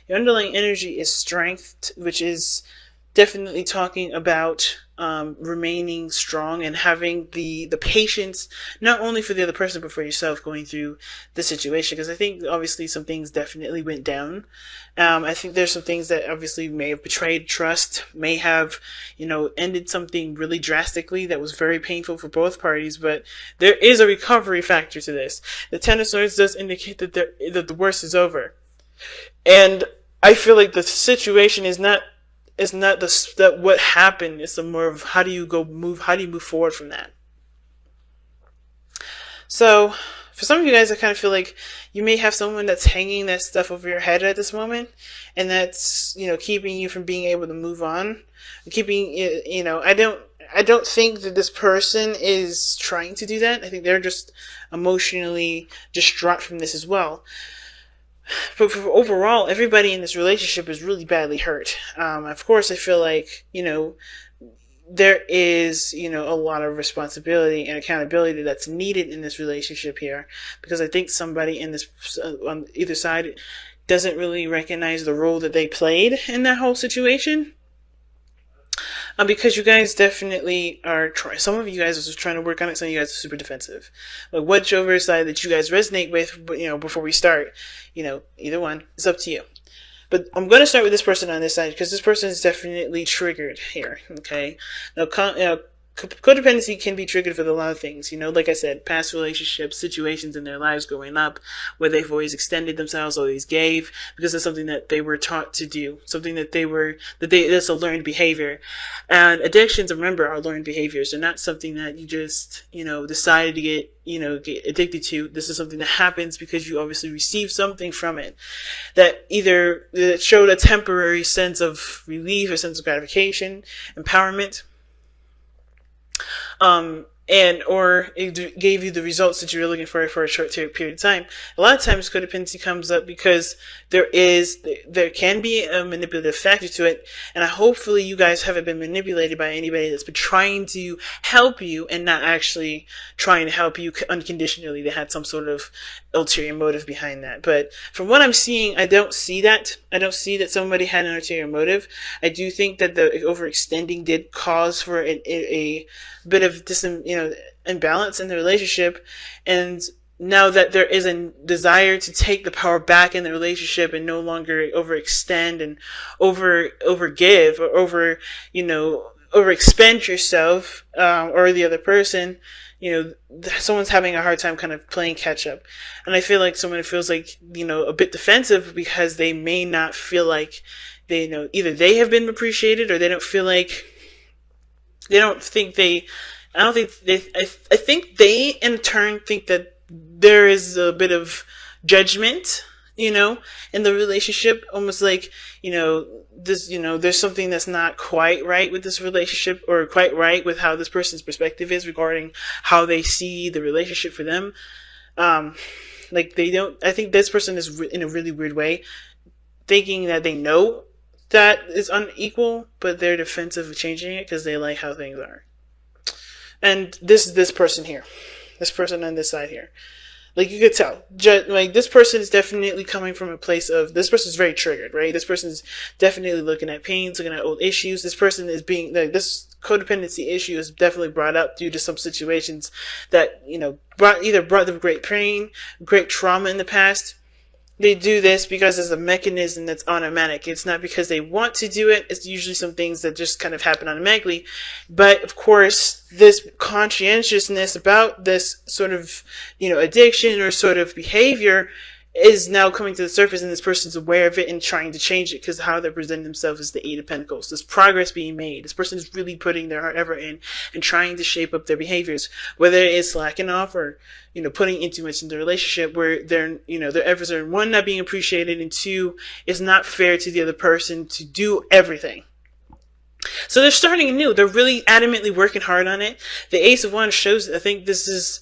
Your underlying energy is strength, which is definitely talking about remaining strong and having the patience, not only for the other person but for yourself going through the situation. Because I think obviously some things definitely went down. I think there's some things that obviously may have betrayed trust, may have, ended something really drastically that was very painful for both parties. But there is a recovery factor to this. The Ten of Swords does indicate that the worst is over, and I feel like the situation is not that what happened. It's more of how do you move forward from that. So for some of you guys, I kind of feel like you may have someone that's hanging that stuff over your head at this moment, and that's keeping you from being able to move on, keeping I don't think that this person is trying to do that. I think they're just emotionally distraught from this as well. But overall, everybody in this relationship is really badly hurt. Of course, I feel like, there is, a lot of responsibility and accountability that's needed in this relationship here. Because I think somebody in this, on either side, doesn't really recognize the role that they played in that whole situation. Because you guys definitely are trying. Some of you guys are just trying to work on it. Some of you guys are super defensive. Like whichever side that you guys resonate with, before we start, either one, it's up to you. But I'm going to start with this person on this side because this person is definitely triggered here. Okay. Now, codependency can be triggered for a lot of things. Like I said, past relationships, situations in their lives growing up where they've always extended themselves, always gave, because it's something that they were taught to do, something that's a learned behavior. And addictions, remember, are learned behaviors. They're not something that you just, decided to get addicted to. This is something that happens because you obviously received something from it that either showed a temporary sense of relief, a sense of gratification, empowerment, or it gave you the results that you were looking for a short period of time. A lot of times codependency comes up because there can be a manipulative factor to it, and hopefully you guys haven't been manipulated by anybody that's been trying to help you and not actually trying to help you unconditionally. They had some sort of ulterior motive behind that. But from what I'm seeing, I don't see that. I don't see that somebody had an ulterior motive. I do think that the overextending did cause for a bit of imbalance in the relationship, and now that there is a desire to take the power back in the relationship and no longer overextend and overgive or overexpend yourself or the other person, someone's having a hard time kind of playing catch up. And I feel like someone feels like, a bit defensive because they may not feel like either they have been appreciated or they don't feel like, I think they in turn think that there is a bit of judgment, in the relationship, almost like, there's something that's not quite right with this relationship or quite right with how this person's perspective is regarding how they see the relationship for them. I think this person is in a really weird way thinking that they know that is unequal, but they're defensive of changing it because they like how things are. And this person here, this person on this side here, like you could tell, this person is definitely coming from a place of, this person is very triggered, right? This person is definitely looking at pains, looking at old issues. This person is being, this codependency issue is definitely brought up due to some situations that, brought them great pain, great trauma in the past. They do this because it's a mechanism that's automatic. It's not because they want to do it. It's usually some things that just kind of happen automatically. But of course, this conscientiousness about this sort of, addiction or sort of behavior is now coming to the surface, and this person's aware of it and trying to change it because how they present themselves is the Eight of Pentacles. There's progress being made. This person is really putting their effort in and trying to shape up their behaviors, whether it's slacking off or, putting in too much in the relationship where their efforts are, one, not being appreciated, and two, it's not fair to the other person to do everything. So they're starting anew. They're really adamantly working hard on it. The Ace of Wands shows, I think this is,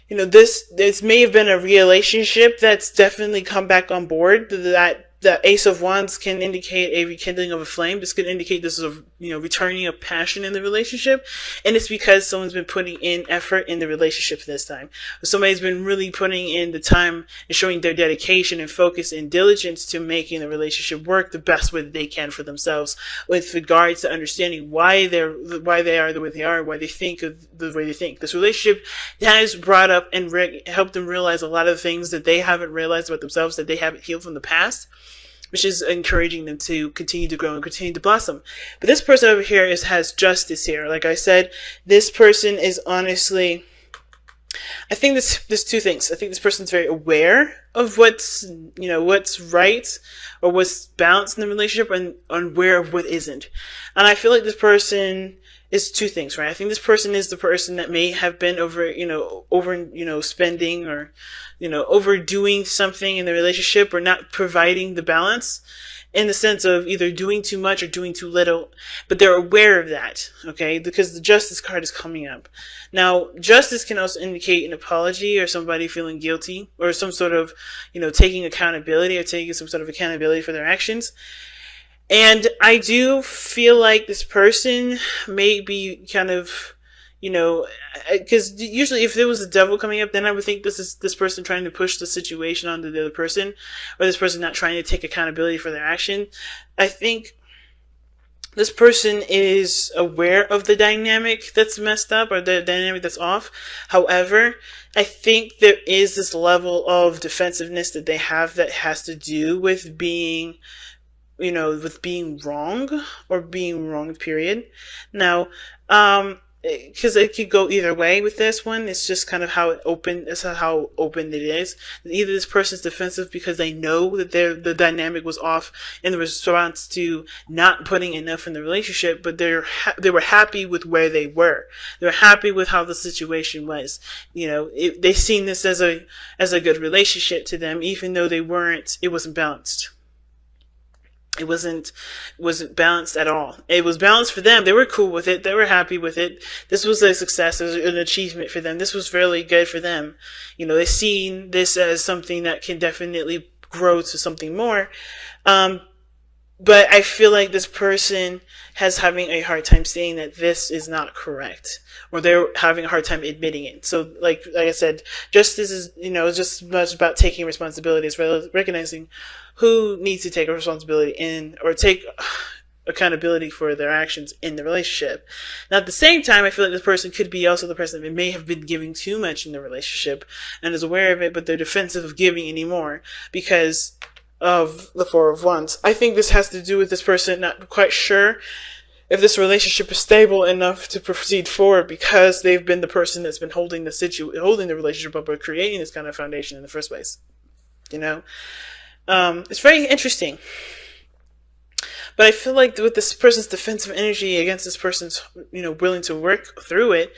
this may have been a relationship that's definitely come back on board, that the Ace of Wands can indicate a rekindling of a flame. This could indicate this is a returning of passion in the relationship, and it's because someone's been putting in effort in the relationship this time. Somebody's been really putting in the time and showing their dedication and focus and diligence to making the relationship work the best way that they can for themselves, with regards to understanding why they are the way they are, why they think of the way they think. This relationship has brought up and helped them realize a lot of things that they haven't realized about themselves, that they haven't healed from the past, which is encouraging them to continue to grow and continue to blossom. But this person over here has justice here. Like I said, this person is honestly, I think there's two things. I think this person's very aware of what's right or what's balanced in the relationship, and unaware of what isn't. And I feel like this person is two things, right? I think this person is the person that may have been over spending, or, overdoing something in the relationship, or not providing the balance, in the sense of either doing too much or doing too little, but they're aware of that, okay? Because the Justice card is coming up. Now, Justice can also indicate an apology, or somebody feeling guilty, or some sort of, taking accountability, or taking some sort of accountability for their actions. And I do feel like this person may be kind of, because usually if there was a devil coming up, then I would think this is this person trying to push the situation onto the other person, or this person not trying to take accountability for their action. I think this person is aware of the dynamic that's messed up, or the dynamic that's off. However, I think there is this level of defensiveness that they have that has to do with being wrong, or being wrong, period. Now, because it could go either way with this one. It's just kind of how open it is. Either this person's defensive because they know that the dynamic was off in the response to not putting enough in the relationship, but they were happy with where they were. They were happy with how the situation was. They seen this as a good relationship to them, even though it wasn't balanced. It wasn't balanced at all. It was balanced for them. They were cool with it. They were happy with it. This was a success. It was an achievement for them. This was really good for them. They seen this as something that can definitely grow to something more. But I feel like this person has having a hard time saying that this is not correct, or they're having a hard time admitting it. So like I said, justice is, just as much about taking responsibility as well as recognizing who needs to take a responsibility or take accountability for their actions in the relationship. Now, at the same time, I feel like this person could be also the person that may have been giving too much in the relationship and is aware of it, but they're defensive of giving anymore because of the Four of Wands. I think this has to do with this person not quite sure if this relationship is stable enough to proceed forward, because they've been the person that's been holding the relationship up, or creating this kind of foundation in the first place. It's very interesting. But I feel like with this person's defensive energy against this person's, willing to work through it,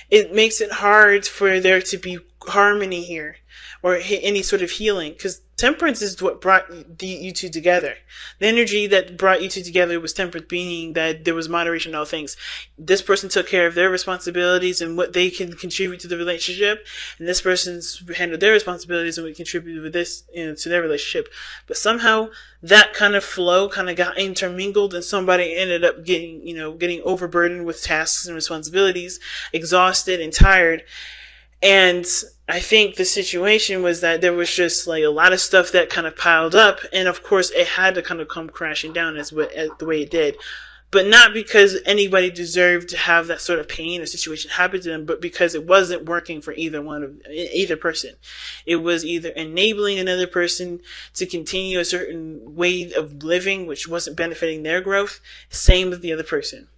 it makes it hard for there to be harmony here, or any sort of healing, because temperance is what brought you two together. The energy that brought you two together was temperance, meaning that there was moderation in all things. This person took care of their responsibilities and what they can contribute to the relationship, and this person's handled their responsibilities and what contributed with this, to their relationship. But somehow that kind of flow kind of got intermingled, and somebody ended up getting overburdened with tasks and responsibilities, exhausted and tired. And I think the situation was that there was just like a lot of stuff that kind of piled up, and of course it had to kind of come crashing down as the way it did. But not because anybody deserved to have that sort of pain or situation happen to them, but because it wasn't working for either person. It was either enabling another person to continue a certain way of living, which wasn't benefiting their growth. Same with the other person.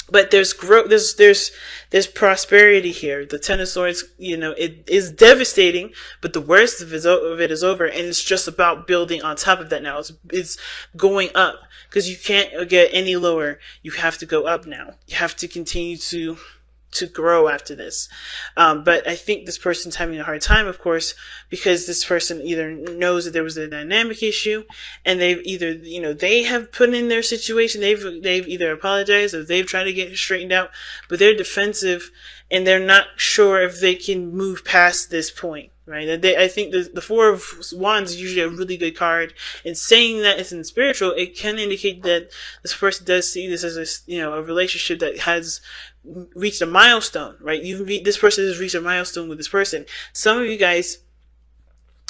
But there's growth, there's prosperity here. The Ten of Swords, it is devastating, but the worst of it is over, and it's just about building on top of that now. It's going up, because you can't get any lower. You have to go up now. You have to continue to grow after this. But I think this person's having a hard time, of course, because this person either knows that there was a dynamic issue, and they've either, they have put in their situation, they've either apologized or they've tried to get it straightened out, but they're defensive and they're not sure if they can move past this point, right? I think the Four of Wands is usually a really good card. And saying that it's in spiritual, it can indicate that this person does see this as a relationship that has reached a milestone, right? This person has reached a milestone with this person. Some of you guys,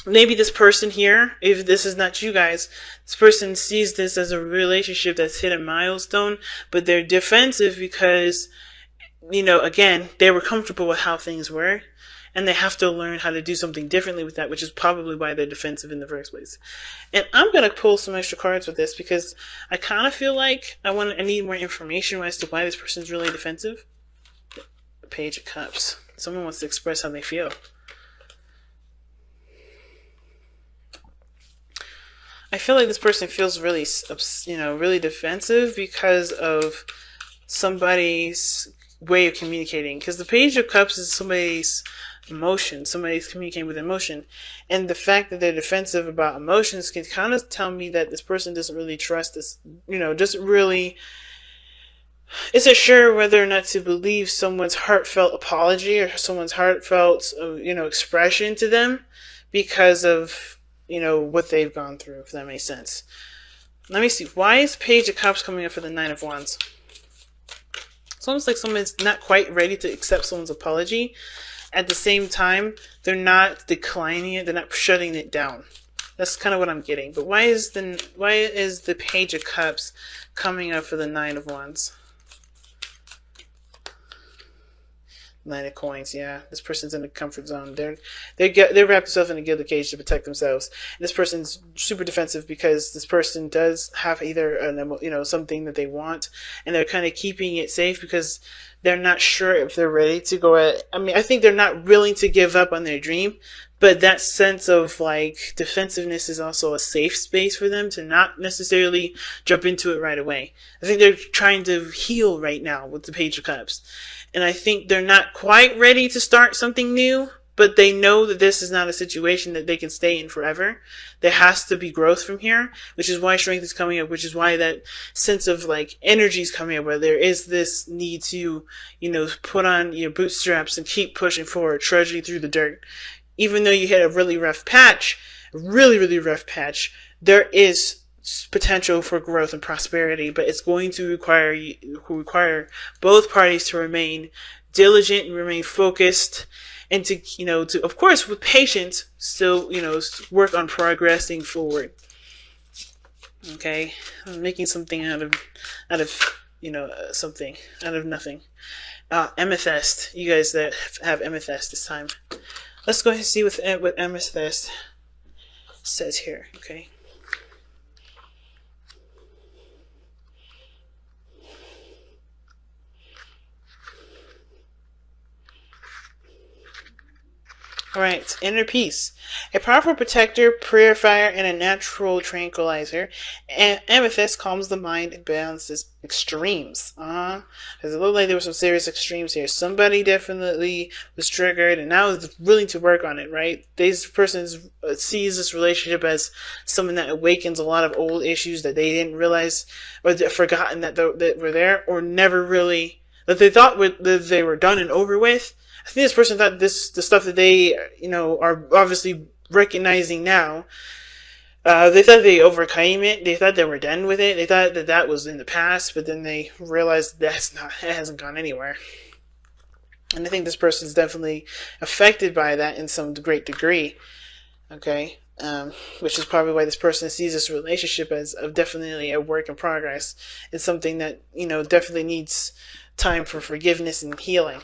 maybe this person here, if this is not you guys, this person sees this as a relationship that's hit a milestone, but they're defensive because, again, they were comfortable with how things were, and they have to learn how to do something differently with that, which is probably why they're defensive in the first place. And I'm going to pull some extra cards with this because I kind of feel like I need more information as to why this person's really defensive. The Page of Cups. Someone wants to express how they feel. I feel like this person feels really, really defensive because of somebody's way of communicating. Because the Page of Cups is somebody's emotion. Somebody's communicating with emotion. And the fact that they're defensive about emotions can kind of tell me that this person doesn't really trust this, doesn't really, isn't sure whether or not to believe someone's heartfelt apology or someone's heartfelt, expression to them because of, what they've gone through, if that makes sense. Let me see. Why is Page of Cups coming up for the Nine of Wands? It's almost like someone's not quite ready to accept someone's apology. At the same time, they're not declining it. They're not shutting it down. That's kind of what I'm getting. But why is the Page of Cups coming up for the Nine of Wands? Nine of Coins, yeah. This person's in a comfort zone. They wrap themselves in a gilded cage to protect themselves. And this person's super defensive because this person does have either something that they want, and they're kind of keeping it safe because they're not sure if they're ready to go at. I think they're not willing to give up on their dream, but that sense of defensiveness is also a safe space for them to not necessarily jump into it right away. I think they're trying to heal right now with the Page of Cups. And I think they're not quite ready to start something new, but they know that this is not a situation that they can stay in forever. There has to be growth from here, which is why strength is coming up, which is why that sense of energy is coming up, where there is this need to, put on your bootstraps and keep pushing forward, trudging through the dirt. Even though you hit a really rough patch, there is potential for growth and prosperity, but it's going to require both parties to remain diligent and remain focused, and to of course with patience still work on progressing forward. Okay, I'm making something out of something out of nothing. Amethyst. You guys that have amethyst this time, let's go ahead and see what amethyst says here. Okay. Alright, inner peace. A powerful protector, purifier, and a natural tranquilizer. Amethyst calms the mind and balances extremes. Because it looked like there were some serious extremes here. Somebody definitely was triggered and now is willing to work on it, right? This person sees this relationship as something that awakens a lot of old issues that they didn't realize or forgotten that were there, or never really, that they thought that they were done and over with. I think this person thought the stuff that they, are obviously recognizing now, they thought they overcame it. They thought they were done with it. They thought that was in the past, but then they realized it hasn't gone anywhere. And I think this person is definitely affected by that in some great degree. Okay. Which is probably why this person sees this relationship as definitely a work in progress. It's something that, definitely needs time for forgiveness and healing.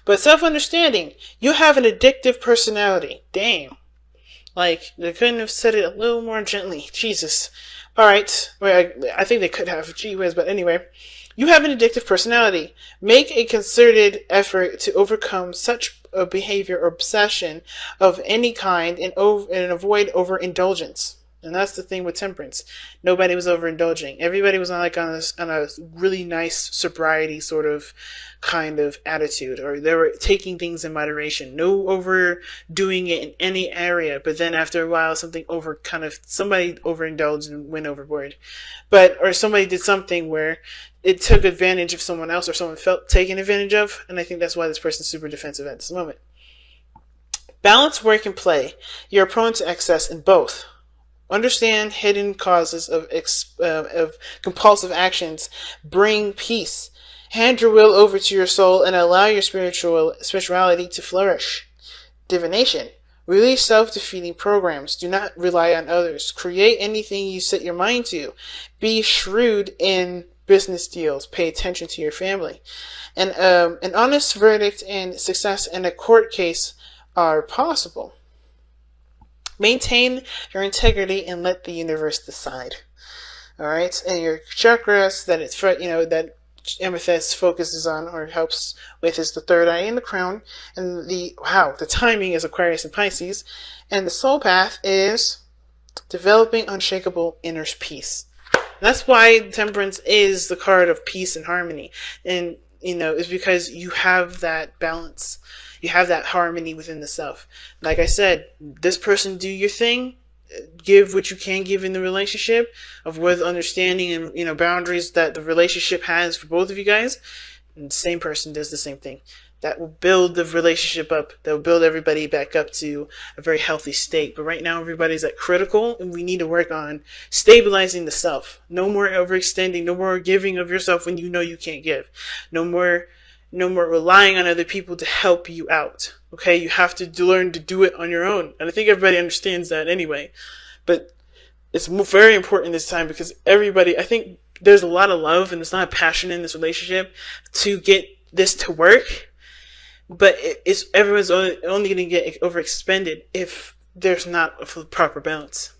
But self-understanding, you have an addictive personality. Damn. They couldn't have said it a little more gently. Jesus. Alright. Well, I think they could have. Gee whiz. But anyway. You have an addictive personality. Make a concerted effort to overcome such a behavior or obsession of any kind and avoid overindulgence. And that's the thing with temperance. Nobody was overindulging. Everybody was on a really nice sobriety sort of kind of attitude, or they were taking things in moderation. No overdoing it in any area. But then after a while, somebody overindulged and went overboard. Or somebody did something where it took advantage of someone else, or someone felt taken advantage of. And I think that's why this person's super defensive at this moment. Balance work and play. You're prone to excess in both. Understand hidden causes of compulsive actions. Bring peace. Hand your will over to your soul and allow your spirituality to flourish. Divination. Release self-defeating programs. Do not rely on others. Create anything you set your mind to. Be shrewd in business deals. Pay attention to your family. And an honest verdict and success in a court case are possible. Maintain your integrity and let the universe decide. All right, and your chakras that amethyst focuses on or helps with is the third eye and the crown, and the timing is Aquarius and Pisces, and the soul path is developing unshakable inner peace. That's why Temperance is the card of peace and harmony, and is because you have that balance. You have that harmony within the self. Like I said, this person do your thing, give what you can give in the relationship with understanding and boundaries that the relationship has for both of you guys. And the same person does the same thing. That will build the relationship up. That will build everybody back up to a very healthy state. But right now everybody's at critical, and we need to work on stabilizing the self. No more overextending. No more giving of yourself when you know you can't give. No more relying on other people to help you out. Okay, you have to learn to do it on your own. And I think everybody understands that anyway. But it's very important this time because I think there's a lot of love and there's not passion in this relationship to get this to work. But everyone's only going to get overexpended if there's not a proper balance.